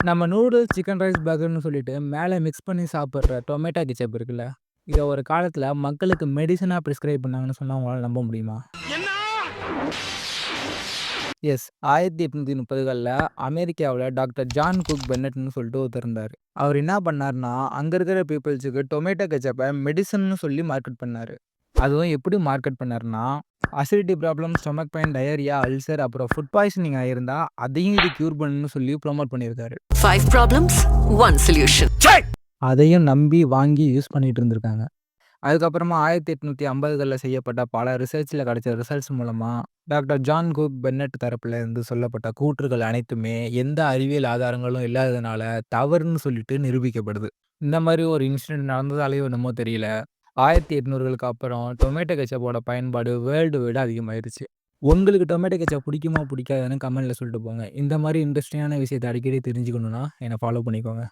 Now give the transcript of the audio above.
நம்ம noodles, chicken rice, பர்கர்ன்னு சொல்லிட்டு மேல மிக்ஸ் பண்ணி சாப்பிடுற டொமேட்டோ கெட்சப் இருக்குல்ல, இத ஒரு காலத்துல மக்களுக்கு மெடிசினா பிரிஸ்கிரைப் பண்ணாங்கன்னு சொன்னா உங்களால நம்ப முடியுமா? எஸ். 1830கள்ல அமெரிக்காவுல டாக்டர் ஜான் குக் பென்னட்ன்னு சொல்லிட்டு ஒருத்தர் இருந்தாரு. அவர் என்ன பண்ணாருன்னா, அங்க இருக்கிற பீப்பிள்ஸுக்கு டொமேட்டோ கெட்சப்ப மெடிசின்னு சொல்லி மார்க்கெட் பண்ணாரு. அதுவும் எப்படி மார்க்கெட் பண்ணாருன்னா, acidity problem, stomach pain, diarrhoea, ulcer அப்புறம் ஃபுட் பாய்சனிங் ஆயிருந்தா, அதையும் இது கியூர் பண்ணும்னு சொல்லி புரமோட் பண்ணியிருக்காரு. 5 problems, 1 solution. அதையும் நம்பி வாங்கி யூஸ் பண்ணிட்டு இருந்திருக்காங்க. அதுக்கப்புறமா 1850கள்ல செய்யப்பட்ட பல ரிசர்ச்ல கிடைச்ச ரிசல்ட்ஸ் மூலமா, டாக்டர் ஜான் குக் பென்னட் தரப்புல இருந்து சொல்லப்பட்ட கூற்றுகள் அனைத்துமே எந்த அறிவியல் ஆதாரங்களும் இல்லாததுனால தவறுன்னு சொல்லிட்டு நிரூபிக்கப்படுது. இந்த மாரி ஒரு இன்சிடென்ட் நடந்ததாலயோ என்னமோ தெரியல, 1800களுக்கு அப்புறம் டொமேட்டோ கெட்சப்போட பயன்பாடு வேர்ல்டு வைடா அதிகமாயிருச்சு. உங்களுக்கு டொமேட்டோ கெட்சப் பிடிக்குமா? பிடிக்காதான்னு கமெண்ட்ல சொல்லிட்டு போங்க. இந்த மாரி இன்ட்ரஸ்டிங்கான விஷயத்த அடிக்கடி தெரிஞ்சுக்கணும்னா என்ன ஃபாலோ பண்ணிக்கோங்க.